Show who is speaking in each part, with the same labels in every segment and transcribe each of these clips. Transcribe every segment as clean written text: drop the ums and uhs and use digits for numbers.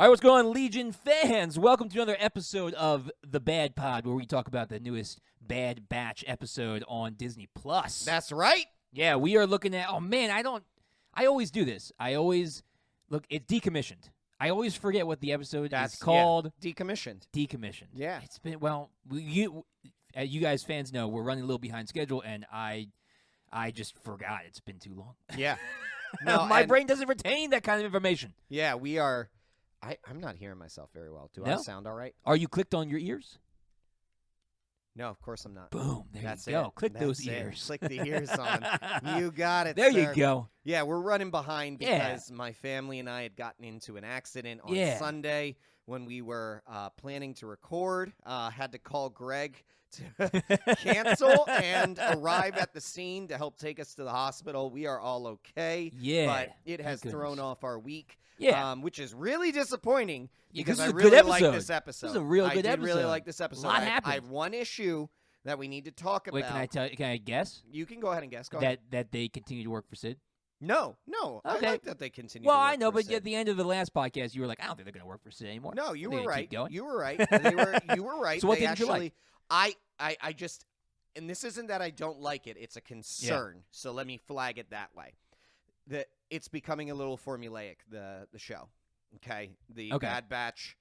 Speaker 1: All right, what's going on, Legion fans? Welcome to another episode of The Bad Pod, where we talk about the newest Bad Batch episode on Disney+.
Speaker 2: That's right.
Speaker 1: Yeah, we are looking at, I always do this. It's Decommissioned. I always forget what the episode is called.
Speaker 2: Yeah. Decommissioned.
Speaker 1: Decommissioned.
Speaker 2: Yeah.
Speaker 1: It's been, you guys fans know, we're running a little behind schedule, and I just forgot. It's been too long.
Speaker 2: Yeah. No,
Speaker 1: My brain doesn't retain that kind of information.
Speaker 2: Yeah, we are. I'm not hearing myself very well. Do I sound all right?
Speaker 1: Are you clicked on your ears?
Speaker 2: No, of course I'm not.
Speaker 1: Boom. There
Speaker 2: That's
Speaker 1: you go.
Speaker 2: it.
Speaker 1: Click
Speaker 2: That's
Speaker 1: those
Speaker 2: it.
Speaker 1: ears.
Speaker 2: Click the ears on. You got it,
Speaker 1: There
Speaker 2: sir.
Speaker 1: you go.
Speaker 2: Yeah, we're running behind because my family and I had gotten into an accident on Sunday when we were planning to record. Had to call Greg to cancel and arrive at the scene to help take us to the hospital. We are all okay.
Speaker 1: Yeah.
Speaker 2: But it has thrown off our week.
Speaker 1: Yeah.
Speaker 2: Which is really disappointing because I
Speaker 1: this is a
Speaker 2: really
Speaker 1: good
Speaker 2: like
Speaker 1: episode.
Speaker 2: this episode.
Speaker 1: This is a real good
Speaker 2: I did
Speaker 1: episode.
Speaker 2: really like this episode.
Speaker 1: A lot happened.
Speaker 2: I have one issue that we need to talk about.
Speaker 1: Wait, can I guess?
Speaker 2: You can go ahead and guess. Go ahead.
Speaker 1: That they continue to work for Sid?
Speaker 2: No.
Speaker 1: Okay.
Speaker 2: I like that they continue
Speaker 1: Well,
Speaker 2: to work
Speaker 1: I know,
Speaker 2: for
Speaker 1: but
Speaker 2: Sid.
Speaker 1: at the end of the last podcast, you were like, I don't think they're going to work for Sid anymore.
Speaker 2: No, you
Speaker 1: They're
Speaker 2: were
Speaker 1: gonna
Speaker 2: right.
Speaker 1: keep going.
Speaker 2: You were right. You were right.
Speaker 1: So what
Speaker 2: They
Speaker 1: didn't you like?
Speaker 2: I just, and this isn't that I don't like it. It's a concern. Yeah. So let me flag it that way. That it's becoming a little formulaic, the show. Okay? The Bad Batch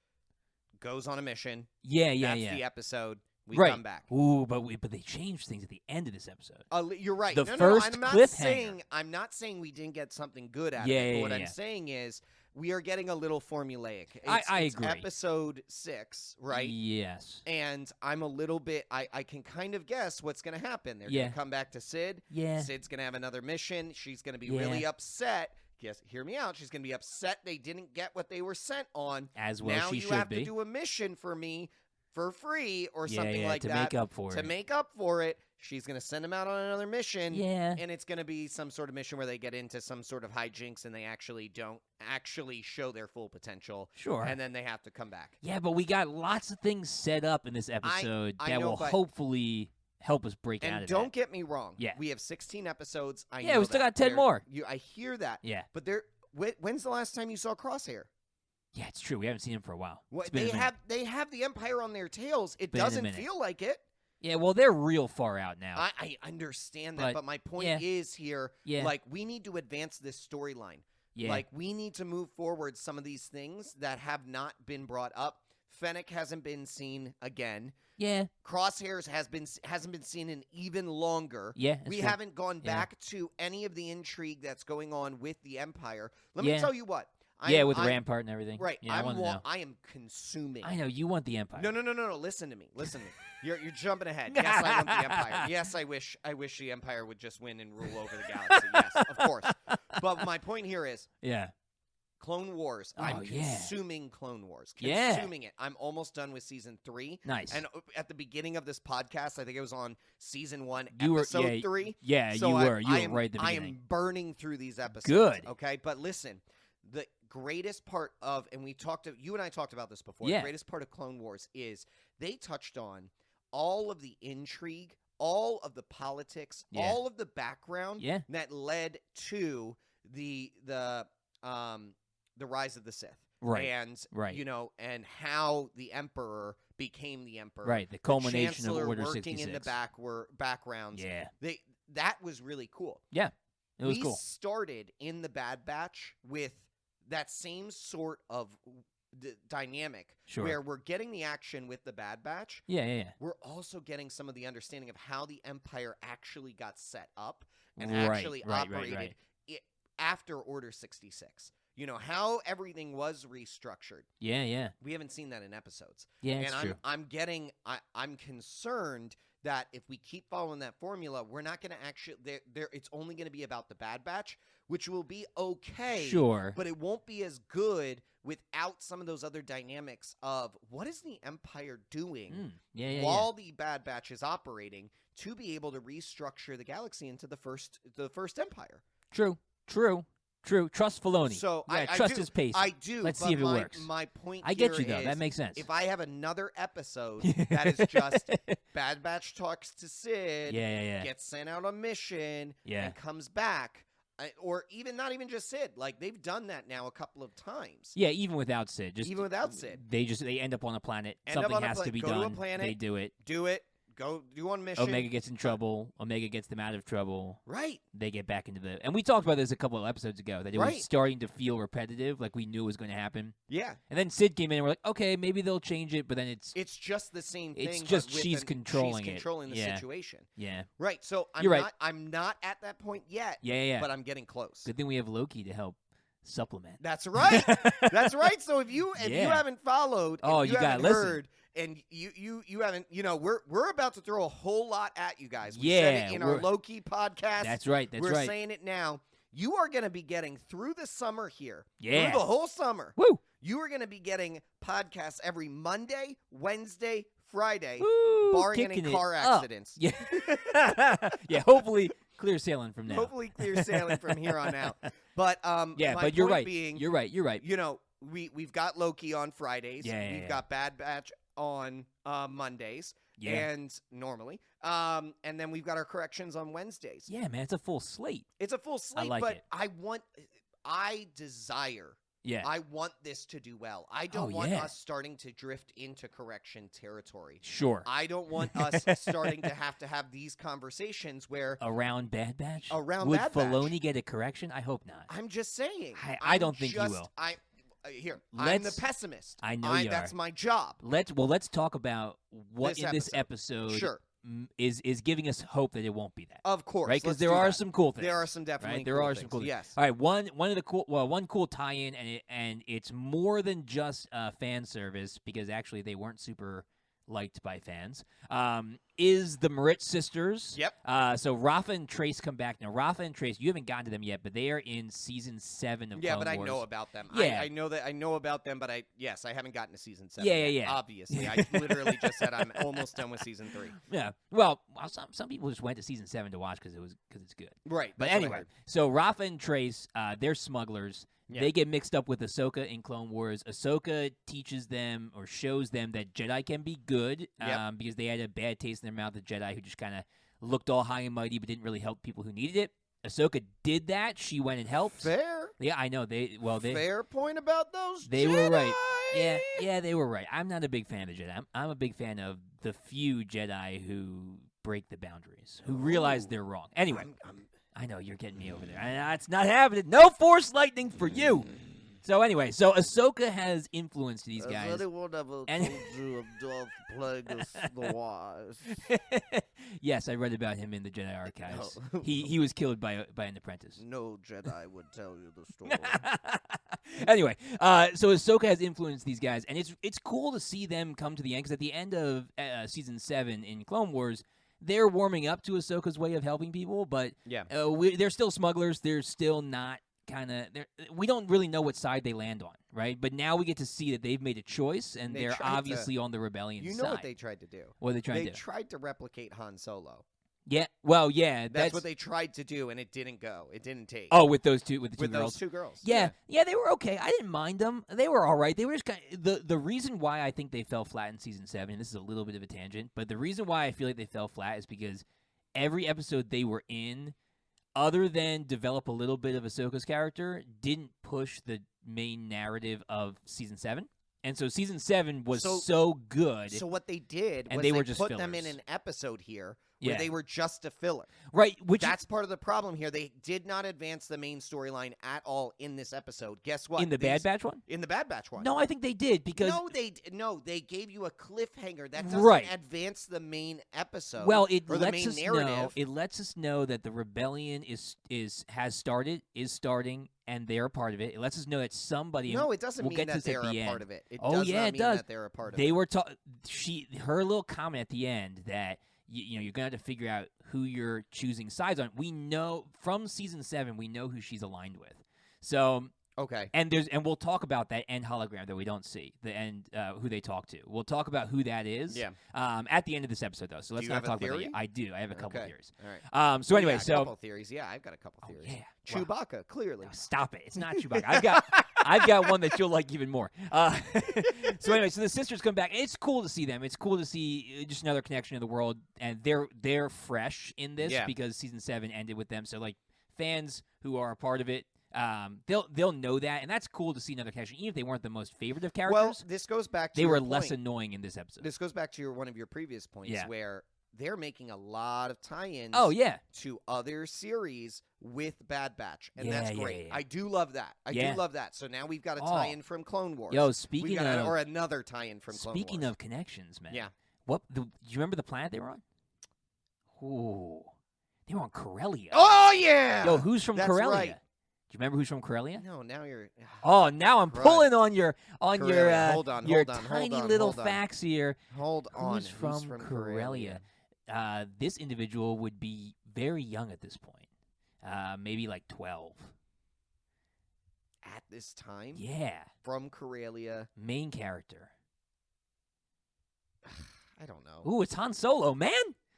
Speaker 2: goes on a mission.
Speaker 1: Yeah.
Speaker 2: That's the episode. We
Speaker 1: right.
Speaker 2: come back.
Speaker 1: Ooh, but they changed things at the end of this episode.
Speaker 2: You're right.
Speaker 1: The
Speaker 2: no,
Speaker 1: first
Speaker 2: I'm not
Speaker 1: cliffhanger.
Speaker 2: I'm not saying we didn't get something good out of it. But what I'm saying is we are getting a little formulaic.
Speaker 1: I
Speaker 2: it's
Speaker 1: agree.
Speaker 2: Episode 6, right?
Speaker 1: Yes.
Speaker 2: And I'm a little bit. I can kind of guess what's going to happen. They're going to come back to Sid.
Speaker 1: Yeah.
Speaker 2: Sid's going to have another mission. She's going to be really upset. Yes, hear me out. She's going to be upset they didn't get what they were sent on.
Speaker 1: As well,
Speaker 2: now
Speaker 1: she
Speaker 2: you
Speaker 1: should
Speaker 2: have
Speaker 1: be.
Speaker 2: to do a mission for me for free or something like
Speaker 1: that.
Speaker 2: To
Speaker 1: make up for it.
Speaker 2: To make up for it, she's going to send him out on another mission.
Speaker 1: Yeah.
Speaker 2: And it's going to be some sort of mission where they get into some sort of hijinks and they actually don't actually show their full potential.
Speaker 1: Sure.
Speaker 2: And then they have to come back.
Speaker 1: Yeah, but we got lots of things set up in this episode that will hopefully help us break out of that.
Speaker 2: And don't get me wrong.
Speaker 1: Yeah.
Speaker 2: We have 16 episodes. I
Speaker 1: know
Speaker 2: we
Speaker 1: still got 10 more.
Speaker 2: I hear that.
Speaker 1: Yeah.
Speaker 2: But when's the last time you saw Crosshair?
Speaker 1: Yeah, it's true. We haven't seen him for a while.
Speaker 2: They have the Empire on their tails. It doesn't feel like it.
Speaker 1: Yeah, well, they're real far out now.
Speaker 2: I understand that, but my point is here, like, we need to advance this storyline. Yeah. Like, we need to move forward some of these things that have not been brought up. Fennec hasn't been seen again.
Speaker 1: Yeah.
Speaker 2: Crosshairs hasn't been seen in even longer.
Speaker 1: Yeah,
Speaker 2: we
Speaker 1: true.
Speaker 2: haven't gone back to any of the intrigue that's going on with the Empire. Let me tell you what.
Speaker 1: With Rampart and everything.
Speaker 2: Right.
Speaker 1: Yeah,
Speaker 2: I am consuming.
Speaker 1: I know. You want the Empire.
Speaker 2: No. Listen to me. You're jumping ahead. Yes, I want the Empire. Yes, I wish the Empire would just win and rule over the galaxy. Yes, of course. But my point here is Clone Wars. I'm consuming Clone Wars. Consuming it. I'm almost done with season 3.
Speaker 1: Nice.
Speaker 2: And at the beginning of this podcast, I think it was on season 1, episode 3.
Speaker 1: Yeah,
Speaker 2: so
Speaker 1: you were. You were right at the
Speaker 2: I
Speaker 1: beginning.
Speaker 2: am burning through these episodes.
Speaker 1: Good.
Speaker 2: Okay, but listen. The greatest part of, and you and I talked about this before,
Speaker 1: the
Speaker 2: greatest part of Clone Wars is they touched on all of the intrigue, all of the politics, all of the background that led to the rise of the Sith.
Speaker 1: Right.
Speaker 2: And, and how the Emperor became the Emperor.
Speaker 1: Right, the culmination
Speaker 2: of
Speaker 1: Order 66.
Speaker 2: working in the backgrounds.
Speaker 1: Yeah.
Speaker 2: That was really cool.
Speaker 1: Yeah, it was cool.
Speaker 2: We started in the Bad Batch with that same sort of dynamic where we're getting the action with the Bad Batch.
Speaker 1: Yeah.
Speaker 2: We're also getting some of the understanding of how the Empire actually got set up and actually operated after Order 66. How everything was restructured.
Speaker 1: Yeah.
Speaker 2: We haven't seen that in episodes.
Speaker 1: Yeah, it's true.
Speaker 2: I'm concerned that if we keep following that formula, we're not going to actually it's only going to be about the Bad Batch, which will be okay.
Speaker 1: Sure.
Speaker 2: But it won't be as good without some of those other dynamics of what is the Empire doing while the Bad Batch is operating to be able to restructure the galaxy into the first Empire.
Speaker 1: True. Trust Filoni.
Speaker 2: So I
Speaker 1: trust
Speaker 2: do,
Speaker 1: his pace.
Speaker 2: I do.
Speaker 1: Let's see if it works.
Speaker 2: My point.
Speaker 1: I get you though. That makes sense.
Speaker 2: If I have another episode that is just Bad Batch talks to Sid, gets sent out on mission, and comes back, or even not even just Sid. Like they've done that now a couple of times.
Speaker 1: Yeah, even without Sid.
Speaker 2: Even without Sid.
Speaker 1: They end up on a planet. Something has to be done.
Speaker 2: Go to a planet.
Speaker 1: They do it.
Speaker 2: Go do one mission.
Speaker 1: Omega gets in trouble. Omega gets them out of trouble.
Speaker 2: Right.
Speaker 1: They get back into the... And we talked about this a couple of episodes ago, that it was starting to feel repetitive, like we knew it was going to happen.
Speaker 2: Yeah.
Speaker 1: And then Sid came in and we're like, okay, maybe they'll change it, but then it's...
Speaker 2: It's just the same thing.
Speaker 1: It's just she's controlling
Speaker 2: it. She's controlling the situation.
Speaker 1: Yeah.
Speaker 2: Right. So I'm not at that point yet.
Speaker 1: Yeah.
Speaker 2: But I'm getting close.
Speaker 1: Good thing we have Loki to help supplement.
Speaker 2: That's right. That's right. So if you haven't followed, you haven't heard... And you haven't, we're about to throw a whole lot at you guys. We said it in our Loki podcast.
Speaker 1: That's right.
Speaker 2: We're saying it now. You are going to be getting through the summer here.
Speaker 1: Yeah.
Speaker 2: Through the whole summer.
Speaker 1: Woo.
Speaker 2: You are going to be getting podcasts every Monday, Wednesday, Friday,
Speaker 1: Woo,
Speaker 2: barring any car accidents.
Speaker 1: Yeah. Yeah, hopefully clear sailing from now.
Speaker 2: Hopefully clear sailing from here on out. But
Speaker 1: but you're right. You're right.
Speaker 2: We've got Loki on Fridays.
Speaker 1: Yeah,
Speaker 2: We've got Bad Batch on Mondays.
Speaker 1: Yeah.
Speaker 2: And normally. And then we've got our corrections on Wednesdays.
Speaker 1: Yeah, man, it's a full slate.
Speaker 2: It's a full slate,
Speaker 1: I like
Speaker 2: but
Speaker 1: it.
Speaker 2: I desire.
Speaker 1: Yeah.
Speaker 2: I want this to do well. I don't want us starting to drift into correction territory.
Speaker 1: Sure.
Speaker 2: I don't want us starting to have these conversations where
Speaker 1: around Bad Batch.
Speaker 2: Would
Speaker 1: Bad Filoni get a correction? I hope not.
Speaker 2: I'm just saying.
Speaker 1: I don't think he will.
Speaker 2: I'm the pessimist.
Speaker 1: I know you are.
Speaker 2: That's my job.
Speaker 1: Let's talk about what in this episode is giving us hope that it won't be that.
Speaker 2: Of course,
Speaker 1: right? Because there are some cool things.
Speaker 2: There are some definitely.
Speaker 1: Right? There are some cool things.
Speaker 2: Yes.
Speaker 1: All right. One cool tie-in, and it's more than just fan service, because actually they weren't super liked by fans, is the Moritz sisters.
Speaker 2: Yep.
Speaker 1: So Rafa and Trace come back. Now, Rafa and Trace, you haven't gotten to them yet, but they are in season 7 of Clone Wars.
Speaker 2: I know about them.
Speaker 1: Yeah.
Speaker 2: I know about them, but I haven't gotten to season 7
Speaker 1: Yeah,
Speaker 2: yet,
Speaker 1: yeah.
Speaker 2: obviously. I literally just said I'm almost done with season 3.
Speaker 1: Yeah. Well, some people just went to season 7 to watch because it's good.
Speaker 2: Right.
Speaker 1: But anyway, so Rafa and Trace, they're smugglers.
Speaker 2: Yeah.
Speaker 1: They get mixed up with Ahsoka in Clone Wars. Ahsoka teaches them or shows them that Jedi can be good, because they had a bad taste in their mouth of Jedi who just kind of looked all high and mighty but didn't really help people who needed it. Ahsoka did that. She went and helped.
Speaker 2: Fair.
Speaker 1: Yeah, I know. Fair
Speaker 2: point about those
Speaker 1: They
Speaker 2: Jedi.
Speaker 1: were right. Yeah, they were right. I'm not a big fan of Jedi. I'm a big fan of the few Jedi who break the boundaries, who realize they're wrong. Anyway. I know, you're getting me over there. It's not happening. No Force lightning for you. So anyway, Ahsoka has influenced these guys.
Speaker 2: Has anyone ever told you of Darth Plagueis the Wise?
Speaker 1: Yes, I read about him in the Jedi Archives. No. He was killed by an apprentice.
Speaker 2: No Jedi would tell you the story.
Speaker 1: Anyway, so Ahsoka has influenced these guys, and it's cool to see them come to the end, because at the end of season 7 in Clone Wars, they're warming up to Ahsoka's way of helping people, but they're still smugglers. They're still not we don't really know what side they land on, right? But now we get to see that they've made a choice, and they're obviously on the rebellion side.
Speaker 2: You know what they tried to do?
Speaker 1: What they tried to do?
Speaker 2: They tried to replicate Han Solo.
Speaker 1: Yeah, well, yeah.
Speaker 2: That's what they tried to do, and it didn't go. It didn't take.
Speaker 1: Oh, with those two girls?
Speaker 2: Those two girls.
Speaker 1: Yeah, they were okay. I didn't mind them. They were all right. They were just kind of, the reason why I think they fell flat in season 7, and this is a little bit of a tangent, but the reason why I feel like they fell flat is because every episode they were in, other than develop a little bit of Ahsoka's character, didn't push the main narrative of season 7. And so season 7 was so good.
Speaker 2: So what they did
Speaker 1: was
Speaker 2: they
Speaker 1: were just
Speaker 2: put
Speaker 1: fillers.
Speaker 2: them in an episode here where they were just a filler.
Speaker 1: Right.
Speaker 2: That's part of the problem here. They did not advance the main storyline at all in this episode. Guess what?
Speaker 1: In the Bad Batch one?
Speaker 2: In the Bad Batch one.
Speaker 1: No, I think they did, because...
Speaker 2: No, they gave you a cliffhanger. That doesn't advance the main episode.
Speaker 1: Well, it lets us know that the rebellion is starting, and they're a part of it. It lets us know that somebody...
Speaker 2: No, it doesn't mean that they're a part of it. It
Speaker 1: does
Speaker 2: not mean
Speaker 1: does.
Speaker 2: that they're a part of
Speaker 1: they
Speaker 2: it.
Speaker 1: Were her little comment at the end that... you're going to have to figure out who you're choosing sides on. We know from season 7, we know who she's aligned with. So
Speaker 2: okay,
Speaker 1: and we'll talk about that end hologram that we don't see, the end who they talk to. We'll talk about who that is.
Speaker 2: Yeah.
Speaker 1: At the end of this episode, though. So let's not talk about it yet. I do. I have a couple theories.
Speaker 2: All right.
Speaker 1: So anyway,
Speaker 2: a couple theories. Yeah, I've got a couple theories.
Speaker 1: Yeah.
Speaker 2: Chewbacca, clearly.
Speaker 1: No, stop it. It's not Chewbacca. I've got one that you'll like even more. So anyway, so the sisters come back. It's cool to see them. It's cool to see just another connection to the world, and they're fresh in this because season 7 ended with them. So like fans who are a part of it, they'll know that, and that's cool to see another character, even if they weren't the most favorite of characters.
Speaker 2: Well, this goes back to
Speaker 1: they
Speaker 2: your
Speaker 1: were
Speaker 2: point.
Speaker 1: less annoying in this episode.
Speaker 2: This goes back to one of your previous points, where they're making a lot of tie-ins.
Speaker 1: Oh yeah.
Speaker 2: To other series with Bad Batch, and that's great.
Speaker 1: Yeah.
Speaker 2: I do love that. I do love that. So now we've got a tie-in from Clone Wars.
Speaker 1: Yo, speaking of,
Speaker 2: or another tie-in from Clone Wars.
Speaker 1: Speaking of connections, man.
Speaker 2: Yeah.
Speaker 1: Do you remember the planet they were on? Ooh, they were on Corellia.
Speaker 2: Oh yeah.
Speaker 1: Yo, who's from Corellia?
Speaker 2: Right.
Speaker 1: Do you remember who's from Corellia?
Speaker 2: No, now you're.
Speaker 1: Oh, now I'm pulling on your
Speaker 2: hold on,
Speaker 1: tiny little facts here.
Speaker 2: Hold on.
Speaker 1: Who's from Corellia? This individual would be very young at this point. Maybe like 12.
Speaker 2: At this time?
Speaker 1: Yeah.
Speaker 2: From Corellia.
Speaker 1: Main character.
Speaker 2: I don't know.
Speaker 1: Ooh, it's Han Solo, man.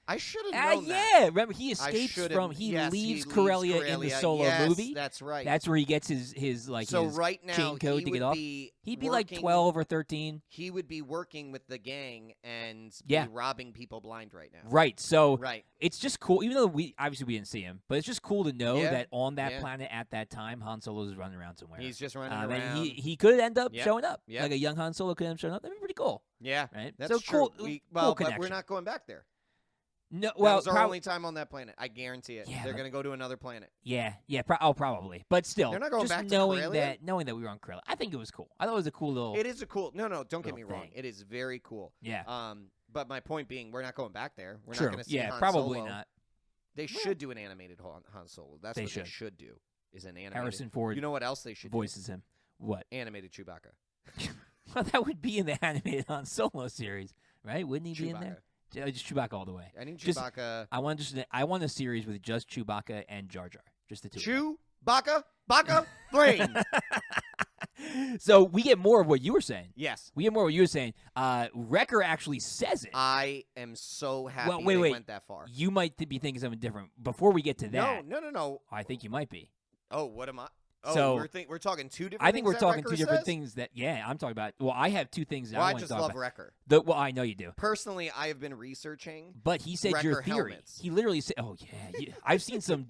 Speaker 2: I should have known that.
Speaker 1: Yeah, remember he escapes from he leaves Corellia in the Solo movie.
Speaker 2: That's right.
Speaker 1: That's where he gets his like
Speaker 2: so
Speaker 1: his
Speaker 2: right now,
Speaker 1: chain code to get off. He'd be like 12 or 13.
Speaker 2: He would be working with the gang and be robbing people blind right now.
Speaker 1: Right. So it's just cool, even though we didn't see him, but it's just cool to know that on that planet at that time, Han Solo is running around somewhere.
Speaker 2: He's just running around.
Speaker 1: And he could end up showing up. Like a young Han Solo could end up showing up. That'd be pretty cool.
Speaker 2: Yeah.
Speaker 1: Right.
Speaker 2: That's
Speaker 1: so
Speaker 2: true.
Speaker 1: Cool.
Speaker 2: But
Speaker 1: connection.
Speaker 2: we're not going back there.
Speaker 1: No,
Speaker 2: that
Speaker 1: well,
Speaker 2: was our only time on that planet. I guarantee it. They're going to go to another planet.
Speaker 1: Yeah, probably. But still,
Speaker 2: they're not going
Speaker 1: just
Speaker 2: back
Speaker 1: knowing
Speaker 2: to Corellia?
Speaker 1: knowing that we were on Corellia. I think it was cool. I thought it was a cool little.
Speaker 2: It is a cool. No, don't get me wrong.
Speaker 1: Thing.
Speaker 2: It is very cool.
Speaker 1: Yeah.
Speaker 2: But my point being, we're not going back there. We're
Speaker 1: True.
Speaker 2: not going to see Han
Speaker 1: probably
Speaker 2: Solo.
Speaker 1: not.
Speaker 2: They should do an animated Han Solo. That's what they should do. Is an animated.
Speaker 1: Harrison Ford.
Speaker 2: You know what else they should
Speaker 1: voices
Speaker 2: do?
Speaker 1: him. What?
Speaker 2: Animated Chewbacca.
Speaker 1: Well, that would be in the animated Han Solo series, right? Wouldn't he be in there? Just Chewbacca all the way.
Speaker 2: I need Chewbacca.
Speaker 1: I want a series with just Chewbacca and Jar Jar, just the two.
Speaker 2: Chewbacca, brain.
Speaker 1: So we get more of what you were saying.
Speaker 2: Yes,
Speaker 1: we get more of what you were saying. Wrecker actually says it.
Speaker 2: I am so happy
Speaker 1: they
Speaker 2: went that far.
Speaker 1: You might be thinking something different. Before we get to that,
Speaker 2: no.
Speaker 1: I think you might be.
Speaker 2: Oh, what am I? Oh,
Speaker 1: so
Speaker 2: we're talking two different.
Speaker 1: I think we're talking two different
Speaker 2: says?
Speaker 1: things that. Yeah, I'm talking about. Well, I have two things that
Speaker 2: I
Speaker 1: want to talk
Speaker 2: just love
Speaker 1: about.
Speaker 2: Wrecker.
Speaker 1: Well, I know you do.
Speaker 2: Personally, I have been researching.
Speaker 1: But he said
Speaker 2: Wrecker
Speaker 1: your theory.
Speaker 2: Helmets.
Speaker 1: He literally said, "Oh yeah, I've seen some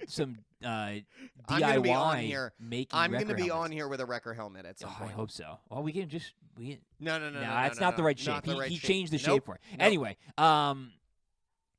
Speaker 1: DIY making.
Speaker 2: I'm going to be
Speaker 1: helmets.
Speaker 2: on here with a Wrecker helmet at some point.
Speaker 1: I hope so. Well, we can.
Speaker 2: No.
Speaker 1: That's not the right shape. He changed the shape for it.
Speaker 2: Nope.
Speaker 1: Anyway,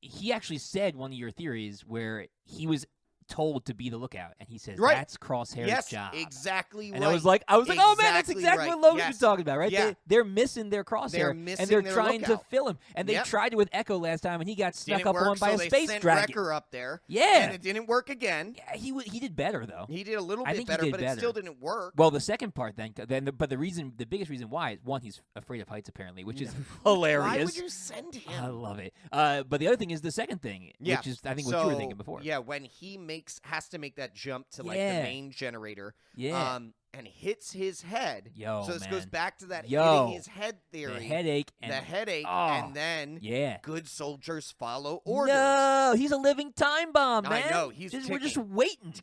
Speaker 1: he actually said one of your theories where he was told to be the lookout, and he says that's Crosshair's job.
Speaker 2: Exactly right.
Speaker 1: And I was like, oh man, that's exactly what Logan's been talking about, right?
Speaker 2: Yeah.
Speaker 1: They're missing their Crosshair, and they're trying to fill him. And they tried it with Echo last time, and he got snuck up on by a space dragon.
Speaker 2: They sent Wrecker up there, and it didn't work again.
Speaker 1: Yeah, he did better though.
Speaker 2: He did a little bit better, but it still didn't work.
Speaker 1: Well, the second part but the biggest reason why is one, he's afraid of heights apparently, which is hilarious.
Speaker 2: Why would you send him?
Speaker 1: I love it. But the other thing is the second thing, which is I think what you were thinking before.
Speaker 2: Yeah, when he has to make that jump to like the main generator, and hits his head. So this goes back to that hitting his head theory.
Speaker 1: The headache,
Speaker 2: and then good soldiers follow orders.
Speaker 1: No, he's a living time bomb, man.
Speaker 2: I know
Speaker 1: we're just waiting.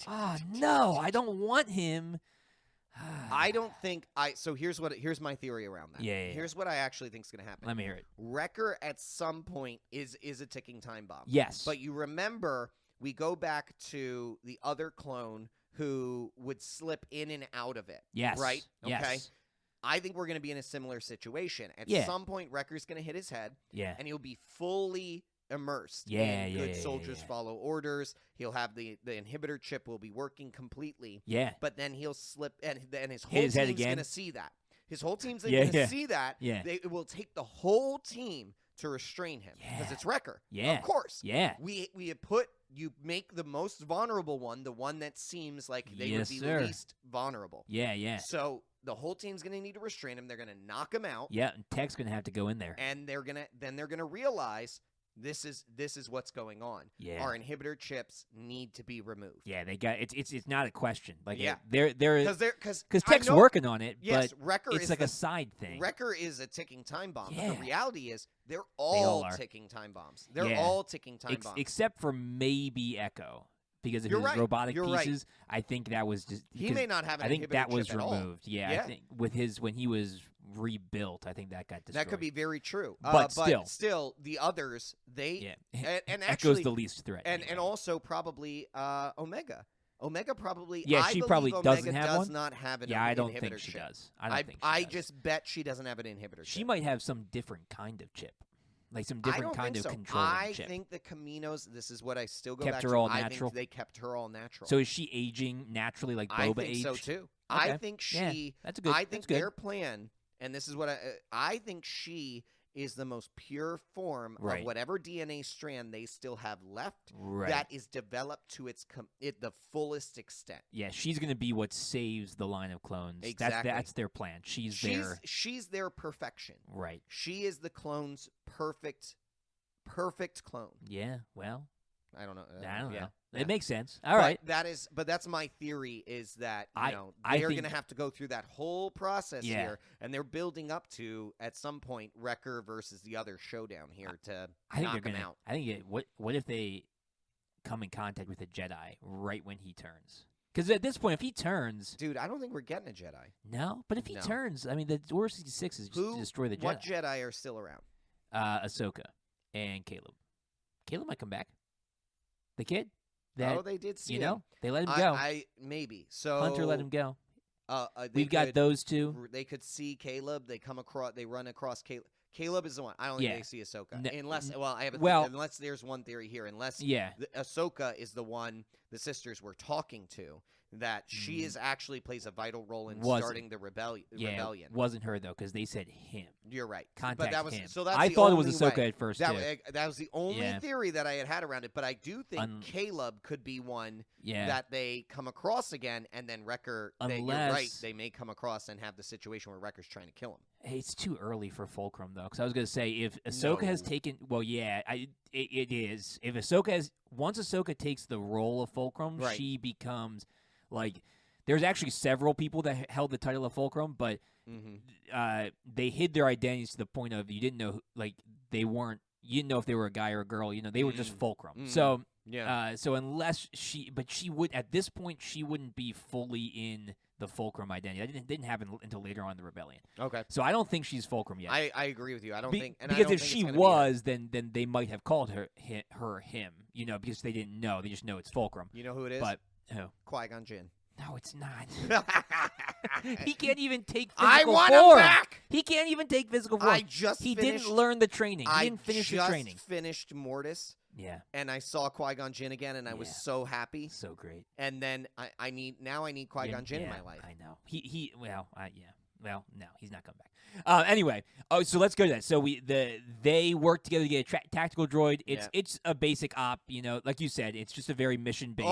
Speaker 1: Oh no, I don't want him.
Speaker 2: I don't think So here's my theory around that. Here's what I actually think is going to happen.
Speaker 1: Let me hear it.
Speaker 2: Wrecker at some point is a ticking time bomb.
Speaker 1: Yes,
Speaker 2: but you remember. We go back to the other clone who would slip in and out of it.
Speaker 1: Yes.
Speaker 2: Right? Okay.
Speaker 1: Yes.
Speaker 2: I think we're going to be in a similar situation. At some point, Wrecker's going to hit his head.
Speaker 1: Yeah.
Speaker 2: And he'll be fully immersed. Good soldiers follow orders. He'll have the inhibitor chip will be working completely.
Speaker 1: Yeah.
Speaker 2: But then he'll slip, and his whole team's going to see that. His whole team's going to see that.
Speaker 1: Yeah.
Speaker 2: It will take the whole team to restrain him because it's Wrecker.
Speaker 1: Yeah.
Speaker 2: Of course.
Speaker 1: Yeah.
Speaker 2: We have put. You make the most vulnerable one, the one that seems like they would be least vulnerable.
Speaker 1: Yeah.
Speaker 2: So the whole team's going to need to restrain him. They're going to knock him out.
Speaker 1: Yeah, and Tech's going to have to go in there.
Speaker 2: And they're going to realize this is what's going on.
Speaker 1: Yeah.
Speaker 2: Our inhibitor chips need to be removed.
Speaker 1: Yeah, they got it's not a question. Like
Speaker 2: they're
Speaker 1: because Tech's working on it,
Speaker 2: yes,
Speaker 1: but
Speaker 2: Wrecker
Speaker 1: it's like a side thing.
Speaker 2: Wrecker is a ticking time bomb.
Speaker 1: Yeah.
Speaker 2: But the reality is they're all ticking time bombs. They're all ticking time bombs.
Speaker 1: Except for maybe Echo. Because of his robotic pieces, I think that was just
Speaker 2: he may not have an
Speaker 1: I think that was
Speaker 2: chip
Speaker 1: removed.
Speaker 2: at all.
Speaker 1: I think with his when he was rebuilt. I think that got destroyed.
Speaker 2: That could be very true.
Speaker 1: But
Speaker 2: still, the others, they and
Speaker 1: Echo's
Speaker 2: actually
Speaker 1: the least threat.
Speaker 2: and
Speaker 1: anyway.
Speaker 2: also probably Omega. Omega probably.
Speaker 1: Yeah,
Speaker 2: I
Speaker 1: she
Speaker 2: believe
Speaker 1: probably
Speaker 2: Omega
Speaker 1: doesn't have
Speaker 2: does
Speaker 1: one.
Speaker 2: not have an
Speaker 1: Yeah, I don't
Speaker 2: inhibitor
Speaker 1: think she
Speaker 2: chip.
Speaker 1: does. I don't think she
Speaker 2: I
Speaker 1: does.
Speaker 2: just bet she doesn't have an inhibitor
Speaker 1: She
Speaker 2: chip.
Speaker 1: might have some different kind of chip, like some
Speaker 2: I
Speaker 1: different
Speaker 2: don't
Speaker 1: kind
Speaker 2: think
Speaker 1: of
Speaker 2: so.
Speaker 1: controlling
Speaker 2: I
Speaker 1: chip.
Speaker 2: think the Caminos. This is what I still go
Speaker 1: Kept
Speaker 2: back
Speaker 1: her
Speaker 2: to.
Speaker 1: all
Speaker 2: I
Speaker 1: natural?
Speaker 2: think they kept her all natural.
Speaker 1: So is she aging naturally like
Speaker 2: I
Speaker 1: Boba
Speaker 2: think
Speaker 1: aged?
Speaker 2: so too.
Speaker 1: Okay.
Speaker 2: I think
Speaker 1: Yeah,
Speaker 2: she.
Speaker 1: that's good.
Speaker 2: I
Speaker 1: that's
Speaker 2: think
Speaker 1: good.
Speaker 2: their plan, and this is what I think she is the most pure form
Speaker 1: Right.
Speaker 2: of whatever DNA strand they still have left
Speaker 1: Right.
Speaker 2: that is developed to the fullest extent.
Speaker 1: Yeah, she's going to be what saves the line of clones.
Speaker 2: Exactly.
Speaker 1: That's their plan. She's
Speaker 2: their perfection.
Speaker 1: Right.
Speaker 2: She is the clone's perfect clone.
Speaker 1: Yeah, well,
Speaker 2: I don't know.
Speaker 1: I don't know.
Speaker 2: Yeah.
Speaker 1: It makes sense. All right.
Speaker 2: But that's my theory is that
Speaker 1: I
Speaker 2: they're
Speaker 1: think-
Speaker 2: going to have to go through that whole process
Speaker 1: Yeah.
Speaker 2: here, and they're building up to at some point Wrecker versus the other showdown here to
Speaker 1: I think
Speaker 2: knock
Speaker 1: they're
Speaker 2: him
Speaker 1: gonna.
Speaker 2: out.
Speaker 1: I think what if they come in contact with a Jedi right when he turns? Because at this point, if he turns,
Speaker 2: Dude, I don't think we're getting a Jedi.
Speaker 1: no. But if he
Speaker 2: No.
Speaker 1: turns, I mean, the Order 66 is just to destroy the Jedi.
Speaker 2: What Jedi are still around?
Speaker 1: Ahsoka and Caleb. Caleb might come back. The kid. That
Speaker 2: They did see
Speaker 1: you
Speaker 2: him.
Speaker 1: know they let him go.
Speaker 2: Maybe so.
Speaker 1: Hunter let him go.
Speaker 2: They
Speaker 1: We've got
Speaker 2: could-
Speaker 1: those two.
Speaker 2: They could see Caleb. They come across. They run across Caleb. Caleb is the one. I don't think
Speaker 1: Yeah.
Speaker 2: they see Ahsoka
Speaker 1: No-
Speaker 2: unless. Well, I have. Unless there's one theory here. Unless
Speaker 1: Yeah.
Speaker 2: Ahsoka is the one the sisters were talking to. That she is actually plays a vital role in starting the rebellion.
Speaker 1: Wasn't her though, because they said him.
Speaker 2: You're right.
Speaker 1: Contact
Speaker 2: but that was
Speaker 1: him.
Speaker 2: so. That's
Speaker 1: I
Speaker 2: the
Speaker 1: thought it was
Speaker 2: only
Speaker 1: Ahsoka
Speaker 2: way.
Speaker 1: at first too.
Speaker 2: That was the only
Speaker 1: Yeah.
Speaker 2: theory that I had around it. But I do think Caleb could be one
Speaker 1: Yeah.
Speaker 2: that they come across again, and then Wrecker. You're right.
Speaker 1: Unless-
Speaker 2: They may come across and have the situation where Wrecker's trying to kill him.
Speaker 1: Hey, it's too early for Fulcrum though, because I was gonna say if Ahsoka has
Speaker 2: No.
Speaker 1: taken, well, yeah, it is. If Ahsoka once Ahsoka takes the role of Fulcrum,
Speaker 2: Right.
Speaker 1: she becomes like. There's actually several people that held the title of Fulcrum, but they hid their identities to the point of you didn't know, like you didn't know if they were a guy or a girl. You know, they were just Fulcrum. So
Speaker 2: Yeah.
Speaker 1: so unless she would at this point she wouldn't be fully in the Fulcrum identity. That didn't happen until later on in the Rebellion.
Speaker 2: Okay.
Speaker 1: So I don't think she's Fulcrum yet.
Speaker 2: I agree with you. I don't think and I
Speaker 1: because
Speaker 2: don't
Speaker 1: if
Speaker 2: think
Speaker 1: she
Speaker 2: it's gonna
Speaker 1: was, then they might have called her him. You know, because they didn't know. They just know it's Fulcrum.
Speaker 2: be her. You know who it is?
Speaker 1: But who?
Speaker 2: Qui-Gon Jinn.
Speaker 1: No, it's not. He can't even take physical
Speaker 2: I want
Speaker 1: form.
Speaker 2: him back.
Speaker 1: He can't even take physical form.
Speaker 2: He
Speaker 1: didn't learn the training. He didn't finish the training.
Speaker 2: Finished Mortis.
Speaker 1: Yeah.
Speaker 2: And I saw Qui-Gon Jinn again, and I was so happy.
Speaker 1: So great.
Speaker 2: And then I need Qui-Gon Jinn in my life.
Speaker 1: I know. Well, no, he's not coming back. Anyway, so let's go to that. So they work together to get a tactical droid. It's a basic op, you know, like you said. It's just a very mission based.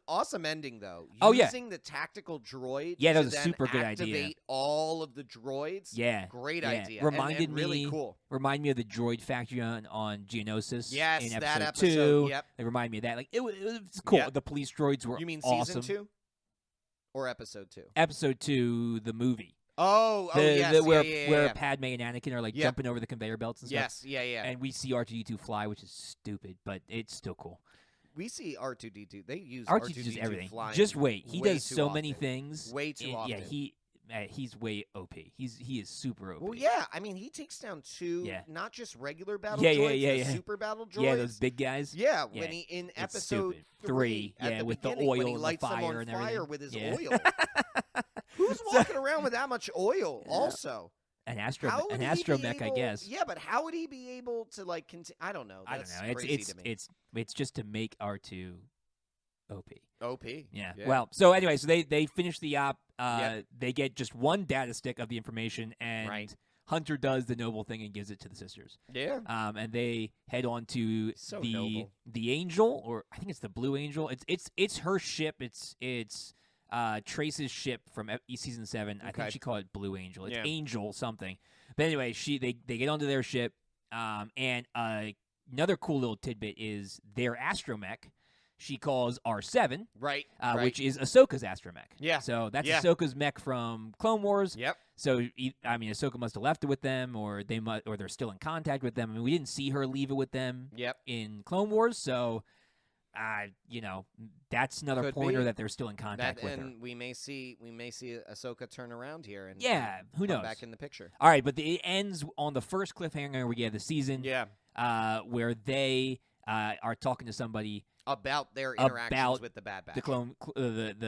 Speaker 2: Awesome ending though. Using the tactical droid.
Speaker 1: Yeah, that
Speaker 2: to
Speaker 1: was a
Speaker 2: then
Speaker 1: super good idea.
Speaker 2: Activate all of the droids.
Speaker 1: Yeah,
Speaker 2: great idea.
Speaker 1: Reminded
Speaker 2: and really
Speaker 1: me,
Speaker 2: cool.
Speaker 1: Remind me of the droid factory on Geonosis.
Speaker 2: Yes,
Speaker 1: in episode
Speaker 2: that episode.
Speaker 1: 2.
Speaker 2: Yep.
Speaker 1: They remind me of that. Like it was cool.
Speaker 2: Yep.
Speaker 1: The police droids were.
Speaker 2: You mean
Speaker 1: awesome.
Speaker 2: season 2 or episode 2?
Speaker 1: Episode 2, the movie.
Speaker 2: Yes,
Speaker 1: where Padme and Anakin are like jumping over the conveyor belts and stuff.
Speaker 2: Yes,
Speaker 1: And we see R2-D2 fly, which is stupid, but it's still cool.
Speaker 2: We see R2-D2. They use
Speaker 1: R2-D2 does everything.
Speaker 2: flying.
Speaker 1: Just wait. He does so
Speaker 2: often.
Speaker 1: many things.
Speaker 2: Way too often.
Speaker 1: Yeah, he's way OP. He is super OP.
Speaker 2: Well, yeah. I mean, he takes down 2, not just regular battle
Speaker 1: droids,
Speaker 2: but super battle droids.
Speaker 1: Yeah, those big guys.
Speaker 2: Yeah, when he in episode 3,
Speaker 1: yeah,
Speaker 2: at
Speaker 1: with
Speaker 2: the
Speaker 1: the
Speaker 2: beginning,
Speaker 1: oil
Speaker 2: when he
Speaker 1: and
Speaker 2: lights
Speaker 1: the fire
Speaker 2: them on
Speaker 1: and
Speaker 2: fire
Speaker 1: everything.
Speaker 2: with his oil. Who's walking around with that much oil? Also,
Speaker 1: an astromech, I guess.
Speaker 2: Yeah, but how would he be able to like? I don't know.
Speaker 1: I don't know. It's just to make R2 OP.
Speaker 2: OP.
Speaker 1: Yeah. Well, so anyway, so they finish the op. They get just one data stick of the information, and Hunter does the noble thing and gives it to the sisters.
Speaker 2: Yeah.
Speaker 1: And they head on to
Speaker 2: noble.
Speaker 1: the Angel, or I think it's the Blue Angel. It's her ship. It's Trace's ship from season 7. I think she called it Blue Angel. It's Angel something. But anyway, they get onto their ship. And another cool little tidbit is their astromech. She calls R7, which is Ahsoka's astromech.
Speaker 2: Yeah.
Speaker 1: So that's Ahsoka's mech from Clone Wars.
Speaker 2: Yep.
Speaker 1: So I mean, Ahsoka must have left it with them, or they're still in contact with them. I mean, we didn't see her leave it with them.
Speaker 2: Yep.
Speaker 1: In Clone Wars, so that's another
Speaker 2: Could
Speaker 1: pointer
Speaker 2: be.
Speaker 1: that they're still in contact with her.
Speaker 2: And we may see Ahsoka turn around here and
Speaker 1: who knows?
Speaker 2: come back in the picture.
Speaker 1: All right, but it ends on the first cliffhanger we get of the season.
Speaker 2: Yeah.
Speaker 1: Where they are talking to somebody
Speaker 2: about their interactions with the Bad Batch,
Speaker 1: the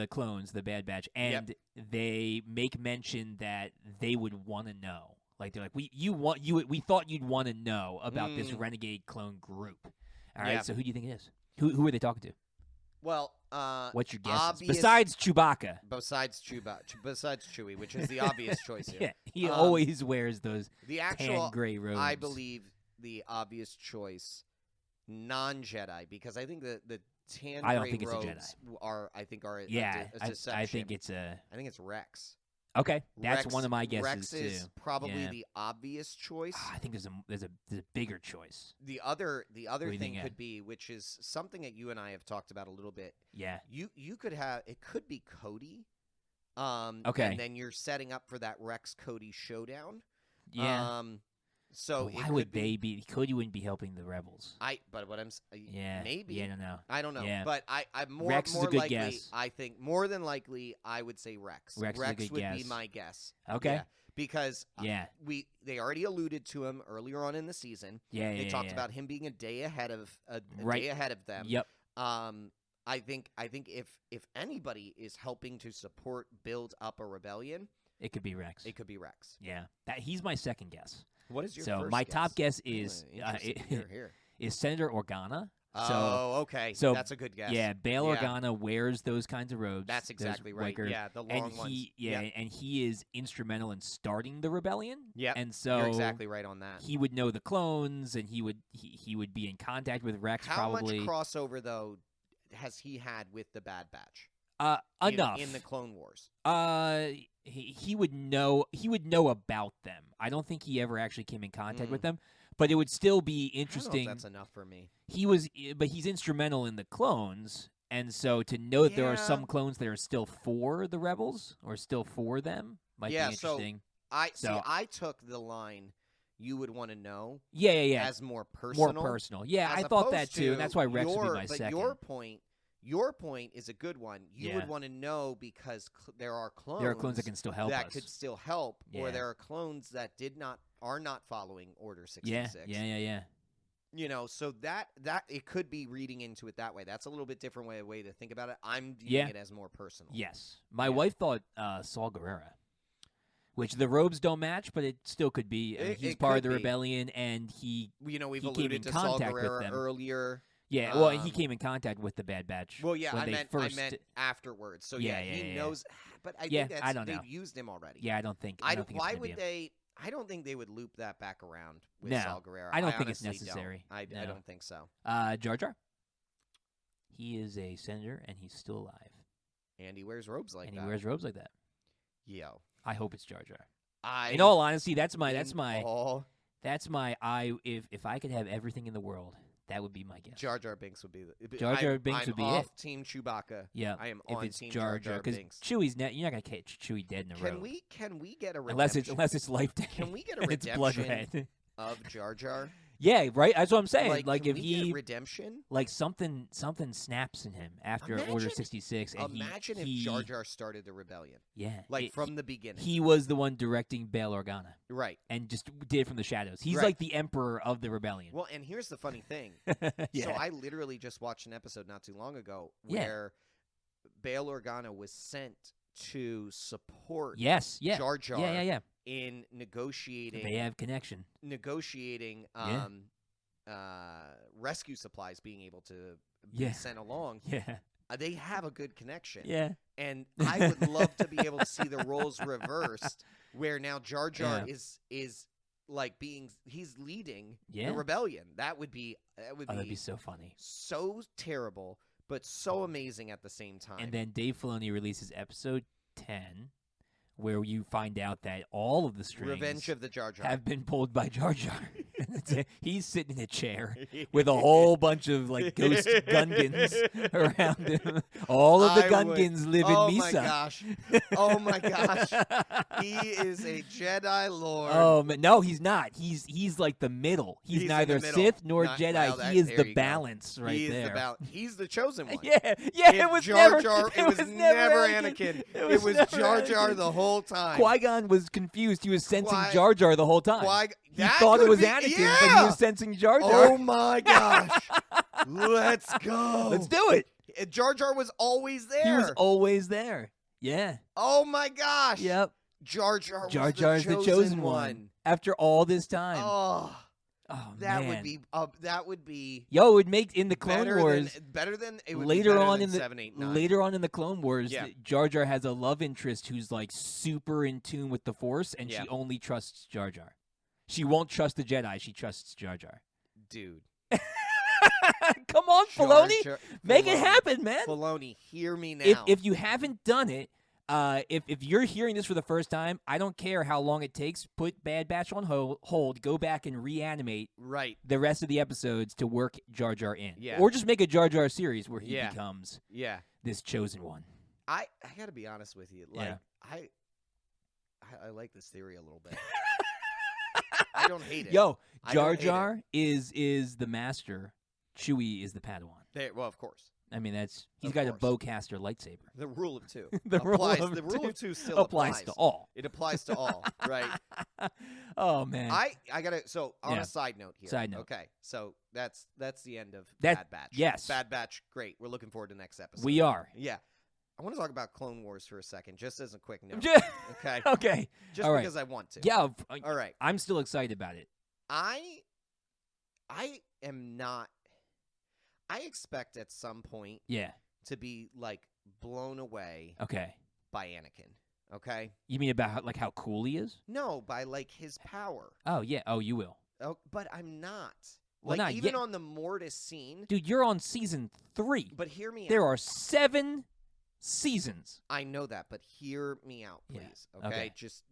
Speaker 1: clones, the Bad Batch, and they make mention that they would want to know. Like they're like, we thought you'd want to know about this renegade clone group. All right, so who do you think it is? Who are they talking to?
Speaker 2: Well,
Speaker 1: what's your guess? Besides Chewbacca.
Speaker 2: Besides Chewie, which is the obvious choice here.
Speaker 1: Yeah, he always wears those
Speaker 2: the actual
Speaker 1: tan gray robes.
Speaker 2: I believe the obvious choice, non-Jedi, because I think the tan
Speaker 1: I don't
Speaker 2: gray
Speaker 1: think it's a
Speaker 2: robes
Speaker 1: Jedi.
Speaker 2: are a deception.
Speaker 1: I think it's a.
Speaker 2: I think it's Rex.
Speaker 1: Okay, that's one of my guesses
Speaker 2: Rex
Speaker 1: too.
Speaker 2: is probably the obvious choice.
Speaker 1: I think there's a bigger choice.
Speaker 2: The other thing could be, which is something that you and I have talked about a little bit.
Speaker 1: Yeah.
Speaker 2: You could have it could be Cody.
Speaker 1: Okay.
Speaker 2: And then you're setting up for that Rex Cody showdown.
Speaker 1: Yeah.
Speaker 2: So
Speaker 1: why would they be? Cody wouldn't be helping the rebels.
Speaker 2: But what I'm maybe.
Speaker 1: Yeah, no.
Speaker 2: I don't know.
Speaker 1: Yeah.
Speaker 2: I'm more
Speaker 1: Rex
Speaker 2: more
Speaker 1: is a good
Speaker 2: likely.
Speaker 1: guess.
Speaker 2: I think more than likely I would say Rex.
Speaker 1: Rex is a good
Speaker 2: would
Speaker 1: guess.
Speaker 2: be my guess.
Speaker 1: Okay.
Speaker 2: Yeah, because they already alluded to him earlier on in the season. They talked about him being a day ahead of day ahead of them.
Speaker 1: Yep.
Speaker 2: I think if anybody is helping to support build up a rebellion,
Speaker 1: it could be Rex.
Speaker 2: Yeah.
Speaker 1: He's my second guess.
Speaker 2: What is your
Speaker 1: so
Speaker 2: first
Speaker 1: my
Speaker 2: guess?
Speaker 1: top guess is
Speaker 2: here.
Speaker 1: is Senator Organa.
Speaker 2: Okay.
Speaker 1: So
Speaker 2: that's a good guess.
Speaker 1: Yeah, Bail Organa wears those kinds of robes.
Speaker 2: That's exactly right.
Speaker 1: Wicker,
Speaker 2: yeah, the long ones.
Speaker 1: And he is instrumental in starting the rebellion.
Speaker 2: Yeah,
Speaker 1: and so
Speaker 2: you're exactly right on that.
Speaker 1: He would know the clones, and he would be in contact with Rex. Probably.
Speaker 2: How much crossover though has he had with the Bad Batch?
Speaker 1: Enough
Speaker 2: in the Clone Wars.
Speaker 1: He would know about them. I don't think he ever actually came in contact with them, but it would still be interesting.
Speaker 2: I don't know if that's enough for me.
Speaker 1: But he's instrumental in the clones, and so to know that there are some clones that are still for the rebels or still for them might be interesting.
Speaker 2: I took the line. You would want to know.
Speaker 1: Yeah.
Speaker 2: As more personal.
Speaker 1: More personal. Yeah, I thought that too, and that's why Rex would be my second.
Speaker 2: Your point is a good one. You would want to know because there are clones.
Speaker 1: There are clones that can still help us.
Speaker 2: That could still help, or there are clones that are not following Order 66.
Speaker 1: Yeah.
Speaker 2: So that it could be reading into it that way. That's a little bit different way to think about it. I'm viewing it as more personal.
Speaker 1: Yes, my wife thought Saul Guerrera, which the robes don't match, but it still could be. He's part of the rebellion, and he
Speaker 2: we've
Speaker 1: alluded
Speaker 2: came in
Speaker 1: to
Speaker 2: Saul
Speaker 1: contact
Speaker 2: Guerrera
Speaker 1: with them
Speaker 2: earlier.
Speaker 1: Yeah, well, he came in contact with the Bad Batch.
Speaker 2: Well, yeah,
Speaker 1: when
Speaker 2: I meant afterwards. So he knows. But I think they've used him already.
Speaker 1: Yeah, I don't think.
Speaker 2: Why would they? I don't think they would loop that back around with Saul Guerrera.
Speaker 1: I don't think it's necessary.
Speaker 2: I don't think so.
Speaker 1: Jar Jar. He is a senator, and he's still alive.
Speaker 2: And he wears robes like that. Yo,
Speaker 1: I hope it's Jar Jar. In all honesty, that's my. If I could have everything in the world, that would be my guess.
Speaker 2: Jar Jar Binks would be
Speaker 1: I'm
Speaker 2: off Team Chewbacca.
Speaker 1: Yeah,
Speaker 2: I am
Speaker 1: if
Speaker 2: on
Speaker 1: it's
Speaker 2: Team
Speaker 1: Jar Jar
Speaker 2: Binks.
Speaker 1: Chewie's you're not gonna catch Chewie dead in a row.
Speaker 2: Can we get a redemption?
Speaker 1: unless it's Life Day?
Speaker 2: Can we get a
Speaker 1: it's blood
Speaker 2: redemption
Speaker 1: red.
Speaker 2: of Jar Jar?
Speaker 1: Yeah, right. That's what I'm saying.
Speaker 2: Like
Speaker 1: if
Speaker 2: we
Speaker 1: he
Speaker 2: get redemption,
Speaker 1: like something snaps in him after Order 66, and
Speaker 2: imagine if Jar Jar started the rebellion.
Speaker 1: Yeah,
Speaker 2: from the beginning.
Speaker 1: He was the one directing Bail Organa,
Speaker 2: right?
Speaker 1: And just did it from the shadows. He's like the emperor of the rebellion.
Speaker 2: Well, and here's the funny thing. So I literally just watched an episode not too long ago where Bail Organa was sent to support Jar Jar in negotiating.
Speaker 1: They have connection.
Speaker 2: Negotiating rescue supplies being able to be sent along.
Speaker 1: Yeah.
Speaker 2: They have a good connection.
Speaker 1: Yeah.
Speaker 2: And I would love to be able to see the roles reversed where now Jar Jar is like he's leading the rebellion. That would be
Speaker 1: that'd be so funny.
Speaker 2: So terrible, but so amazing at the same time.
Speaker 1: And then Dave Filoni releases episode 10, where you find out that all of the strings
Speaker 2: Revenge of the Jar Jar
Speaker 1: have been pulled by Jar Jar. He's sitting in a chair with a whole bunch of like ghost Gungans around him. All of the Gungans live in Misa.
Speaker 2: Oh my gosh! Oh my gosh! He is a Jedi Lord.
Speaker 1: Oh man, no, he's not. He's like the middle. He's neither Sith nor Jedi.
Speaker 2: Well,
Speaker 1: he is the balance right
Speaker 2: he
Speaker 1: there.
Speaker 2: He's the chosen one.
Speaker 1: Yeah.
Speaker 2: It
Speaker 1: was
Speaker 2: Jar
Speaker 1: never.
Speaker 2: Jar. It was never Anakin. It was Jar Jar the whole time.
Speaker 1: Qui-Gon was confused. He was sensing Jar Jar the whole time. He thought it was Anakin, but he was sensing Jar Jar.
Speaker 2: Oh my gosh! Let's go.
Speaker 1: Let's do it.
Speaker 2: Jar Jar was always there.
Speaker 1: He was always there. Yeah.
Speaker 2: Oh my gosh.
Speaker 1: Yep.
Speaker 2: Jar Jar
Speaker 1: Jar's the chosen one. After all this time.
Speaker 2: Oh, that
Speaker 1: man.
Speaker 2: would be.
Speaker 1: Yo, it would make in the Clone Wars
Speaker 2: better than it would
Speaker 1: later
Speaker 2: be
Speaker 1: on
Speaker 2: than
Speaker 1: in the
Speaker 2: 7, 8, 9.
Speaker 1: later on in the Clone Wars. Jar Jar has a love interest who's like super in tune with the Force, and she only trusts Jar Jar. She won't trust the Jedi. She trusts Jar Jar.
Speaker 2: Dude.
Speaker 1: Come on, Filoni. Make it happen, man.
Speaker 2: Filoni, hear me now.
Speaker 1: If you haven't done it, if you're hearing this for the first time, I don't care how long it takes. Put Bad Batch on hold. Go back and reanimate the rest of the episodes to work Jar Jar in.
Speaker 2: Yeah.
Speaker 1: Or just make a Jar Jar series where he becomes this chosen one.
Speaker 2: I got to be honest with you. Like, I like this theory a little bit. I don't hate it.
Speaker 1: Yo, Jar Jar is the master. Chewie is the Padawan.
Speaker 2: Well, of course.
Speaker 1: I mean, he's got a bowcaster lightsaber.
Speaker 2: The rule of two.
Speaker 1: the rule of
Speaker 2: two still
Speaker 1: applies to all.
Speaker 2: It applies to all, right?
Speaker 1: Oh man.
Speaker 2: I gotta. So on a side note here.
Speaker 1: Side note.
Speaker 2: Okay, so that's the end of Bad Batch.
Speaker 1: Yes.
Speaker 2: Bad Batch. Great. We're looking forward to the next episode.
Speaker 1: We are.
Speaker 2: Yeah. I want to talk about Clone Wars for a second, just as a quick note. Okay.
Speaker 1: Okay.
Speaker 2: Just because I want to.
Speaker 1: Yeah.
Speaker 2: All right.
Speaker 1: I'm still excited about it.
Speaker 2: I am not. I expect at some point to be like blown away by Anakin. Okay?
Speaker 1: You mean about how cool he is?
Speaker 2: No, by like his power.
Speaker 1: Oh yeah. Oh, you will.
Speaker 2: Oh, but I'm not.
Speaker 1: Well,
Speaker 2: like even on the Mortis scene.
Speaker 1: Dude, you're on season 3.
Speaker 2: But hear me out.
Speaker 1: There are 7 seasons.
Speaker 2: I know that, but hear me out, please. Okay? Just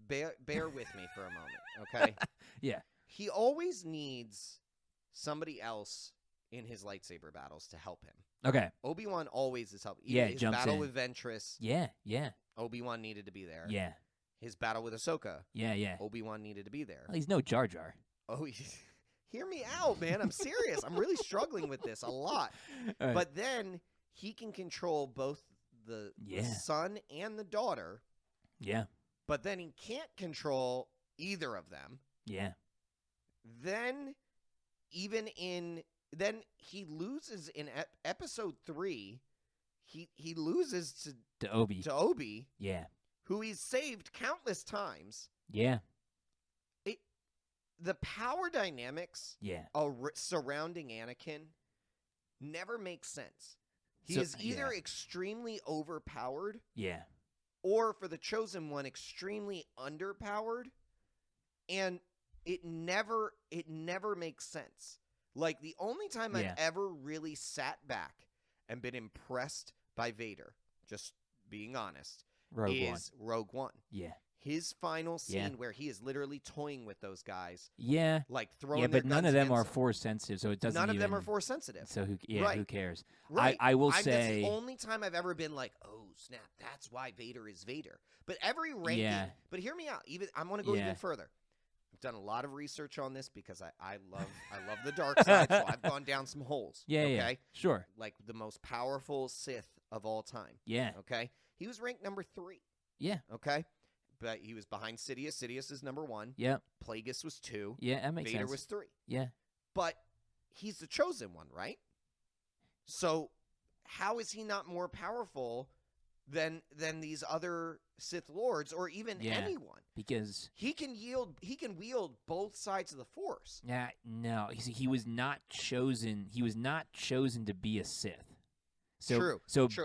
Speaker 2: bear with me for a moment, okay?
Speaker 1: Yeah.
Speaker 2: He always needs somebody else in his lightsaber battles to help him.
Speaker 1: Okay.
Speaker 2: Obi-Wan always is helping.
Speaker 1: Yeah,
Speaker 2: his
Speaker 1: jumps
Speaker 2: battle
Speaker 1: in.
Speaker 2: with Ventress.
Speaker 1: Yeah.
Speaker 2: Obi-Wan needed to be there.
Speaker 1: Yeah.
Speaker 2: His battle with Ahsoka.
Speaker 1: Yeah.
Speaker 2: Obi-Wan needed to be there.
Speaker 1: Well, he's no Jar Jar.
Speaker 2: Oh, hear me out, man. I'm serious. I'm really struggling with this a lot.
Speaker 1: Right.
Speaker 2: But then he can control both the son and the daughter.
Speaker 1: Yeah.
Speaker 2: But then he can't control either of them.
Speaker 1: Yeah.
Speaker 2: Then he loses in episode 3. He loses
Speaker 1: to Obi. Yeah.
Speaker 2: Who he's saved countless times.
Speaker 1: Yeah.
Speaker 2: The power dynamics surrounding Anakin never makes sense. He is either extremely overpowered, or for the chosen one, extremely underpowered, and it never makes sense. Like the only time I've ever really sat back and been impressed by Vader, just being honest, is Rogue One.
Speaker 1: Yeah.
Speaker 2: His final scene where he is literally toying with those guys.
Speaker 1: Yeah.
Speaker 2: Like throwing
Speaker 1: but none of them are Force sensitive, so it doesn't
Speaker 2: None of them are Force sensitive.
Speaker 1: So who cares?
Speaker 2: Right.
Speaker 1: I will say
Speaker 2: that's the only time I've ever been like, oh snap, that's why Vader is Vader. But every ranking but hear me out. I'm gonna go even further. I've done a lot of research on this because I love the dark side, so I've gone down some holes. Okay?
Speaker 1: Sure.
Speaker 2: Like the most powerful Sith of all time.
Speaker 1: Yeah.
Speaker 2: Okay? He was ranked number 3.
Speaker 1: Yeah.
Speaker 2: Okay? But he was behind Sidious. Sidious is number 1.
Speaker 1: Yeah.
Speaker 2: Plagueis was 2.
Speaker 1: Yeah, that makes sense.
Speaker 2: Vader was 3.
Speaker 1: Yeah.
Speaker 2: But he's the chosen one, right? So how is he not more powerful than these other Sith Lords or even anyone?
Speaker 1: Because
Speaker 2: he can wield both sides of the Force.
Speaker 1: Yeah, no. He was not chosen. He was not chosen to be a Sith.
Speaker 2: True.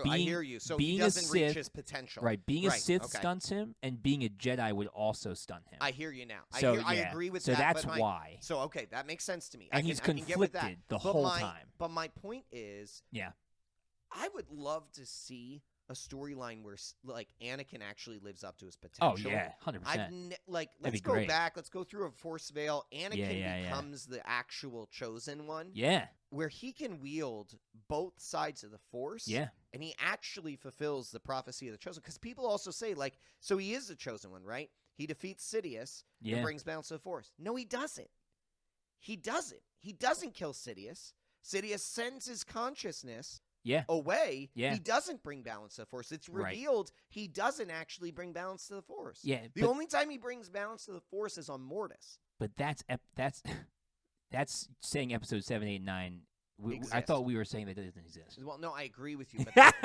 Speaker 2: I hear you. So
Speaker 1: being
Speaker 2: he doesn't
Speaker 1: a Sith,
Speaker 2: reach his potential.
Speaker 1: Right. Being a Sith stunts him, and being a Jedi would also stun him.
Speaker 2: I hear you now. I agree with
Speaker 1: that. So that's
Speaker 2: why. So okay, that makes sense to me.
Speaker 1: And he's conflicted the whole time.
Speaker 2: But my point is,
Speaker 1: I
Speaker 2: would love to see a storyline where like Anakin actually lives up to his potential.
Speaker 1: Oh yeah, 100%.
Speaker 2: Let's go back. Let's go through a Force Veil. Anakin becomes the actual chosen one.
Speaker 1: Yeah,
Speaker 2: where he can wield both sides of the Force.
Speaker 1: Yeah,
Speaker 2: and he actually fulfills the prophecy of the chosen. Because people also say like, so he is the chosen one, right? He defeats Sidious and brings balance to the Force. No, he doesn't. He doesn't. He doesn't kill Sidious. Sidious sends his consciousness away.
Speaker 1: Yeah.
Speaker 2: He doesn't bring balance to the Force. It's revealed he doesn't actually bring balance to the Force.
Speaker 1: Yeah,
Speaker 2: the only time he brings balance to the Force is on Mortis.
Speaker 1: But that's saying episode 7, 8, 9. I thought we were saying that it doesn't exist.
Speaker 2: Well, no, I agree with you. But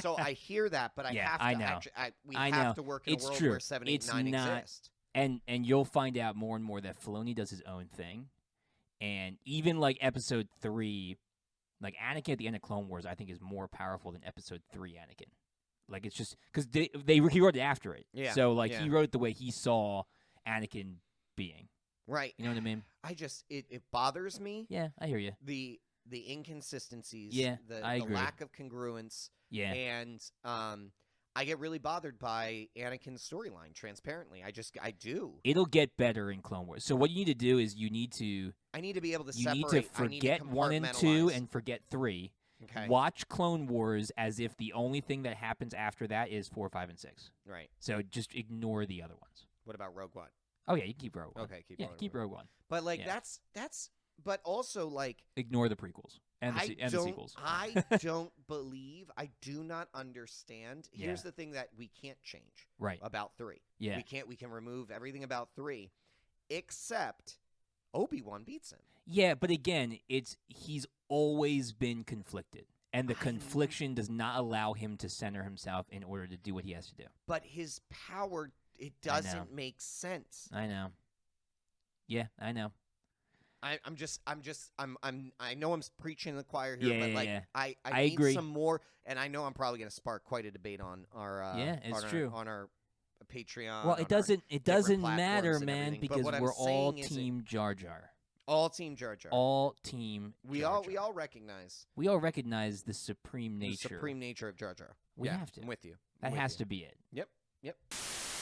Speaker 2: so I hear that, but I have to.
Speaker 1: I know.
Speaker 2: We have to work in a world where 7, 8, 9 exist.
Speaker 1: And you'll find out more and more that Filoni does his own thing. And even like episode 3, like Anakin at the end of Clone Wars, I think is more powerful than episode 3 Anakin. Like it's just because he wrote it after it.
Speaker 2: Yeah.
Speaker 1: So like he wrote it the way he saw Anakin being.
Speaker 2: Right.
Speaker 1: You know what I mean?
Speaker 2: It bothers me.
Speaker 1: Yeah, I hear you.
Speaker 2: The inconsistencies.
Speaker 1: Yeah, I agree.
Speaker 2: The lack of congruence.
Speaker 1: Yeah.
Speaker 2: And I get really bothered by Anakin's storyline, transparently. I do.
Speaker 1: It'll get better in Clone Wars. So what you need to do is I
Speaker 2: need to be able to
Speaker 1: separate.
Speaker 2: You
Speaker 1: need to forget 1 and 2 and forget 3.
Speaker 2: Okay.
Speaker 1: Watch Clone Wars as if the only thing that happens after that is 4, 5, and 6.
Speaker 2: Right.
Speaker 1: So just ignore the other ones.
Speaker 2: What about Rogue One?
Speaker 1: Oh, yeah, you can keep Rogue One.
Speaker 2: Okay,
Speaker 1: keep Rogue One.
Speaker 2: But, like, that's but also, like...
Speaker 1: Ignore the prequels and the sequels.
Speaker 2: I do not understand. Here's the thing that we can't change about 3.
Speaker 1: Yeah.
Speaker 2: We can remove everything about 3 except Obi-Wan beats him.
Speaker 1: Yeah, but again, he's always been conflicted. And the confliction does not allow him to center himself in order to do what he has to do.
Speaker 2: But his power... It doesn't make sense.
Speaker 1: I know. Yeah, I know.
Speaker 2: I know I'm preaching to the choir here, but I need
Speaker 1: agree.
Speaker 2: some more, and I know I'm probably going to spark quite a debate on our on our Patreon.
Speaker 1: Well, it doesn't matter, man, because we're all Team Jar Jar.
Speaker 2: All Team Jar Jar.
Speaker 1: All Team.
Speaker 2: We all recognize.
Speaker 1: We all recognize the supreme nature.
Speaker 2: The supreme nature of Jar Jar.
Speaker 1: We have to.
Speaker 2: I'm with you.
Speaker 1: That has to be it.
Speaker 2: Yep.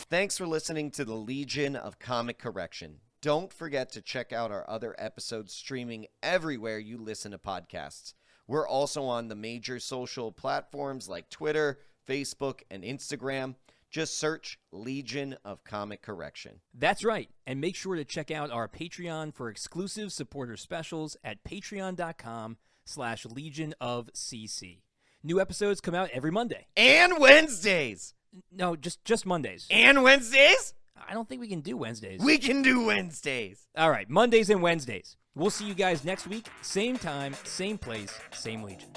Speaker 2: Thanks for listening to the Legion of Comic Correction. Don't forget to check out our other episodes streaming everywhere you listen to podcasts. We're also on the major social platforms like Twitter, Facebook, and Instagram. Just search Legion of Comic Correction.
Speaker 1: That's right. And make sure to check out our Patreon for exclusive supporter specials at patreon.com/Legion of CC. New episodes come out every Monday.
Speaker 2: And Wednesdays.
Speaker 1: No, just Mondays.
Speaker 2: And Wednesdays?
Speaker 1: I don't think we can do Wednesdays.
Speaker 2: We can do Wednesdays.
Speaker 1: All right, Mondays and Wednesdays. We'll see you guys next week. Same time, same place, same Legion.